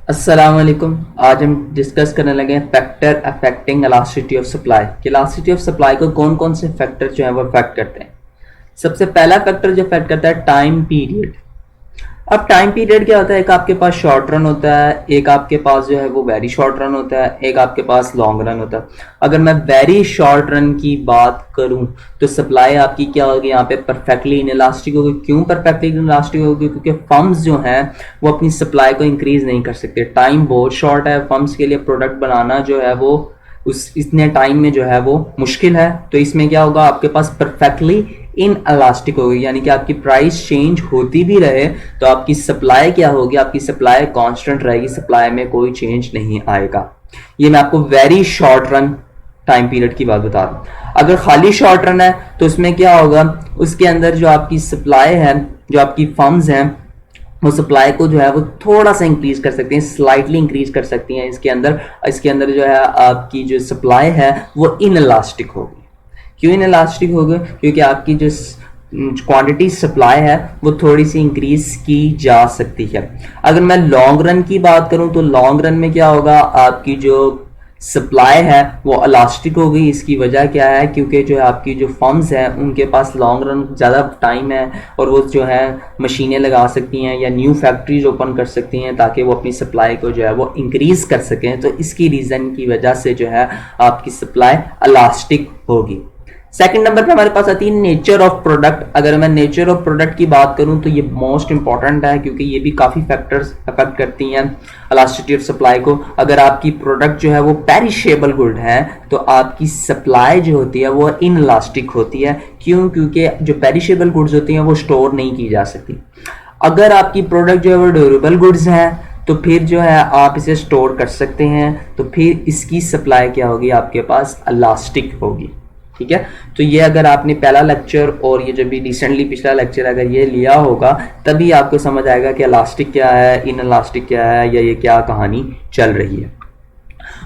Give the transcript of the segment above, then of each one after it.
अस्सलाम वालेकुम। आज हम डिस्कस करने लगे हैं factor affecting elasticity of supply कि इलास्टिसिटी ऑफ सप्लाई को कौन कौन से फैक्टर जो है वो अफेक्ट करते हैं। सबसे पहला फैक्टर जो अफेक्ट करता है टाइम पीरियड। अब टाइम पीरियड क्या होता है, एक आपके पास शॉर्ट रन होता है, एक आपके पास जो है वो वेरी शॉर्ट रन होता है, एक आपके पास लॉन्ग रन होता है। अगर मैं वेरी शॉर्ट रन की बात करूं तो सप्लाई आपकी क्या होगी, यहाँ पे परफेक्टली इनइलास्टिक होगी। क्यों परफेक्टली इनइलास्टिक होगी? क्योंकि फर्म्स जो हैं वो अपनी सप्लाई को इंक्रीज नहीं कर सकते, टाइम बहुत शॉर्ट है। फर्म्स के लिए प्रोडक्ट बनाना जो है वो उस इतने टाइम में जो है वो मुश्किल है। तो इसमें क्या होगा, आपके पास परफेक्टली इन इलास्टिक होगी, यानी कि आपकी प्राइस चेंज होती भी रहे तो आपकी सप्लाई क्या होगी, आपकी सप्लाई कांस्टेंट रहेगी, सप्लाई में कोई चेंज नहीं आएगा। ये मैं आपको very short run time period की बात बता रहा हूं। अगर खाली शॉर्ट रन है तो उसमें क्या होगा, उसके अंदर जो आपकी सप्लाई है, जो आपकी फर्म्स हैं, वो सप्लाई को जो है वो थोड़ा सा इंक्रीज कर सकती हैं, स्लाइटली इंक्रीज कर सकती हैं। इसके अंदर जो है आपकी जो सप्लाई है वो इनइलास्टिक होगी। क्यों इनइलास्टिक होगी? क्योंकि आपकी जो क्वांटिटी सप्लाई है वो थोड़ी सी इंक्रीज की जा सकती है। अगर मैं लॉन्ग रन की बात करूं तो लॉन्ग रन में क्या होगा, आपकी जो सप्लाई है वो इलास्टिक हो गई। इसकी वजह क्या है, क्योंकि जो है आपकी जो फर्म्स हैं उनके पास लॉन्ग रन ज़्यादा टाइम है और वो जो है मशीनें लगा सकती हैं या न्यू फैक्ट्रीज ओपन कर सकती हैं ताकि वो अपनी सप्लाई को जो है वो इंक्रीज कर सकें। तो इसकी रीज़न की वजह से जो है आपकी सप्लाई इलास्टिक होगी। सेकंड नंबर पे हमारे पास आती है नेचर ऑफ प्रोडक्ट। अगर मैं नेचर ऑफ प्रोडक्ट की बात करूं तो ये मोस्ट इंपॉर्टेंट है, क्योंकि ये भी काफ़ी फैक्टर्स अफेक्ट करती हैं इलास्टिसिटी ऑफ सप्लाई को। अगर आपकी प्रोडक्ट जो है वो पेरिशेबल गुड है तो आपकी सप्लाई जो होती है वो इनइलास्टिक होती है। क्यों? क्योंकि जो पेरिशेबल गुड्स होती हैं वो स्टोर नहीं की जा सकती। अगर आपकी प्रोडक्ट जो है वो ड्यूरेबल गुड्स हैं तो फिर जो है आप इसे स्टोर कर सकते हैं, तो फिर इसकी सप्लाई क्या होगी, आपके पास इलास्टिक होगी। ठीक है, तो ये अगर आपने पहला लेक्चर और ये जो भी रिसेंटली पिछला लेक्चर अगर ये लिया होगा तभी आपको समझ आएगा कि इलास्टिक क्या है, इन इलास्टिक क्या है, या ये क्या कहानी चल रही है।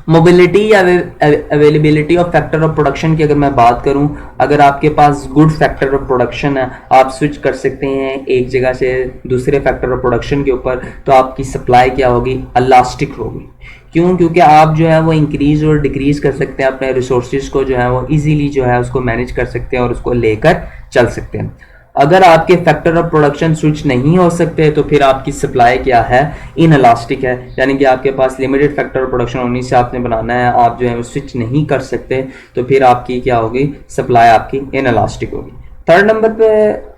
मोबिलिटी या availability of factor of production की अगर मैं बात करूं, अगर आपके पास गुड फैक्टर ऑफ प्रोडक्शन है, आप स्विच कर सकते हैं एक जगह से दूसरे फैक्टर ऑफ प्रोडक्शन के ऊपर, तो आपकी सप्लाई क्या होगी, इलास्टिक होगी। क्यों? क्योंकि आप जो है वो इंक्रीज और डिक्रीज कर सकते हैं, अपने रिसोर्सेज को जो है वो इजीली जो है उसको मैनेज कर सकते हैं और उसको लेकर चल सकते हैं। अगर आपके फैक्टर ऑफ प्रोडक्शन स्विच नहीं हो सकते तो फिर आपकी सप्लाई क्या है, इनइलास्टिक है। यानी कि आपके पास लिमिटेड फैक्टर ऑफ प्रोडक्शन होने से आपने बनाना है, आप जो है वो स्विच नहीं कर सकते तो फिर आपकी क्या होगी, सप्लाई आपकी इनइलास्टिक होगी।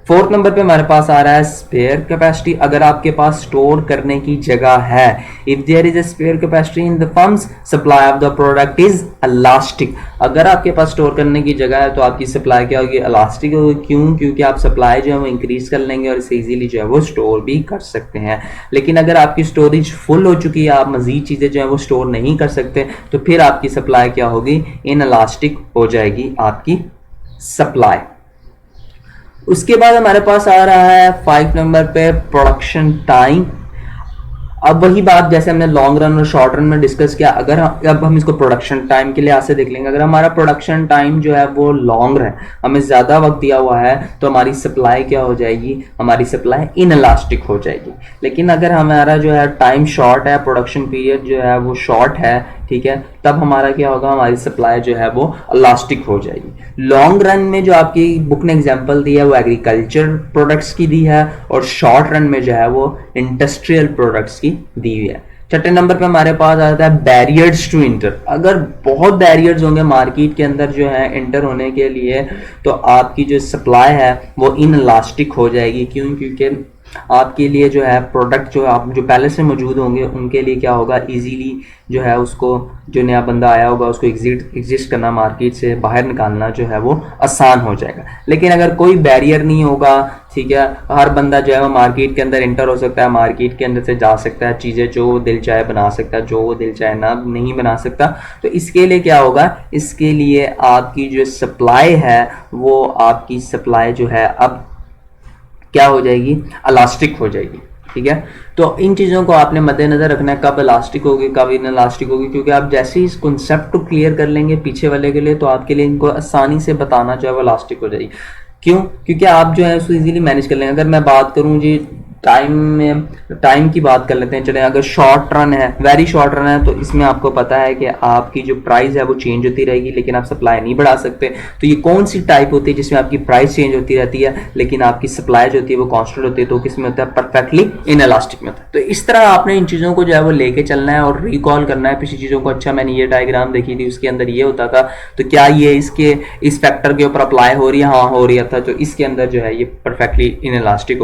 फोर्थ नंबर पे हमारे पास आ रहा है स्पेयर कैपेसिटी। अगर आपके पास स्टोर करने की जगह है, if there is a spare capacity in the firms, supply of the product is elastic. अगर आपके पास स्टोर करने की जगह है तो आपकी सप्लाई क्या होगी, इलास्टिक होगी। क्यों? क्योंकि आप सप्लाई जो है वो इंक्रीज कर लेंगे और इसे इजीली जो है वो स्टोर भी कर सकते हैं। लेकिन अगर आपकी स्टोरेज फुल हो चुकी है, आप मजीद चीजें जो है वो स्टोर नहीं कर सकते, तो फिर आपकी सप्लाई क्या होगी, इनइलास्टिक हो जाएगी आपकी सप्लाई। उसके बाद हमारे पास आ रहा है 5 नंबर पे प्रोडक्शन टाइम। अब वही बात जैसे हमने लॉन्ग रन और शॉर्ट रन में डिस्कस किया, अगर अब हम इसको प्रोडक्शन टाइम के लिहाज से देख लेंगे। अगर हमारा प्रोडक्शन टाइम जो है वो लॉन्ग है, हमें ज़्यादा वक्त दिया हुआ है, तो हमारी सप्लाई क्या हो जाएगी, हमारी सप्लाई इनइलास्टिक हो जाएगी। लेकिन अगर हमारा जो है टाइम शॉर्ट है, प्रोडक्शन पीरियड जो है वो शॉर्ट है, ठीक है, तब हमारा क्या होगा, हमारी सप्लाई जो है वो इलास्टिक हो जाएगी। लॉन्ग रन में जो आपकी बुक ने एग्जांपल दी है वो एग्रीकल्चर प्रोडक्ट्स की दी है, और शॉर्ट रन में जो है वो इंडस्ट्रियल प्रोडक्ट्स की दी हुई है। छठे नंबर पे हमारे पास आता है बैरियर्स टू इंटर। अगर बहुत बैरियर्स होंगे मार्केट के अंदर जो है इंटर होने के लिए, तो आपकी जो सप्लाई है वो इनइलास्टिक हो जाएगी। क्यों? क्योंकि आपके लिए जो है प्रोडक्ट जो आप जो पहले से मौजूद होंगे उनके लिए क्या होगा, इजीली जो है उसको, जो नया बंदा आया होगा उसको एग्जिस्ट करना, मार्केट से बाहर निकालना जो है वो आसान हो जाएगा। लेकिन अगर कोई बैरियर नहीं होगा, ठीक है, हर बंदा जो है वो मार्केट के अंदर इंटर हो सकता है, मार्केट के अंदर से जा सकता है, चीज़ें जो वो दिल चाहे बना सकता है, जो वो दिल चाहे ना नहीं बना सकता, तो इसके लिए क्या होगा, इसके लिए आपकी जो सप्लाई है वो आपकी सप्लाई जो है अब क्या हो जाएगी, इलास्टिक हो जाएगी। ठीक है, तो इन चीज़ों को आपने मद्देनजर रखना है, कब इलास्टिक होगी कब इनइलास्टिक होगी, क्योंकि आप जैसे ही इस कॉन्सेप्ट को क्लियर कर लेंगे पीछे वाले के लिए, तो आपके लिए इनको आसानी से बताना जो है वो इलास्टिक हो जाएगी। क्यों? क्योंकि आप जो है उसको इजीली मैनेज कर लेंगे। अगर मैं बात करूं जी टाइम की बात कर लेते हैं। चले अगर शॉर्ट रन है, वेरी शॉर्ट रन है, तो इसमें आपको पता है कि आपकी जो प्राइस है वो चेंज होती रहेगी, लेकिन आप सप्लाई नहीं बढ़ा सकते। तो ये कौन सी टाइप होती है जिसमें आपकी प्राइस चेंज होती रहती है लेकिन आपकी सप्लाई जो होती है वो कांस्टेंट होती है? तो किसमें होता है? परफेक्टली इनएलास्टिक में होता है। तो इस तरह आपने इन चीज़ों को जो है वो लेके चलना है और रिकॉल करना है पिछली चीज़ों को। अच्छा, मैंने ये डायग्राम देखी थी, उसके अंदर ये होता था, तो क्या ये इसके इस फैक्टर के ऊपर अप्लाई हो रही है? हाँ, हो रही है था, तो इसके अंदर जो है ये परफेक्टली इनएलास्टिक होगा।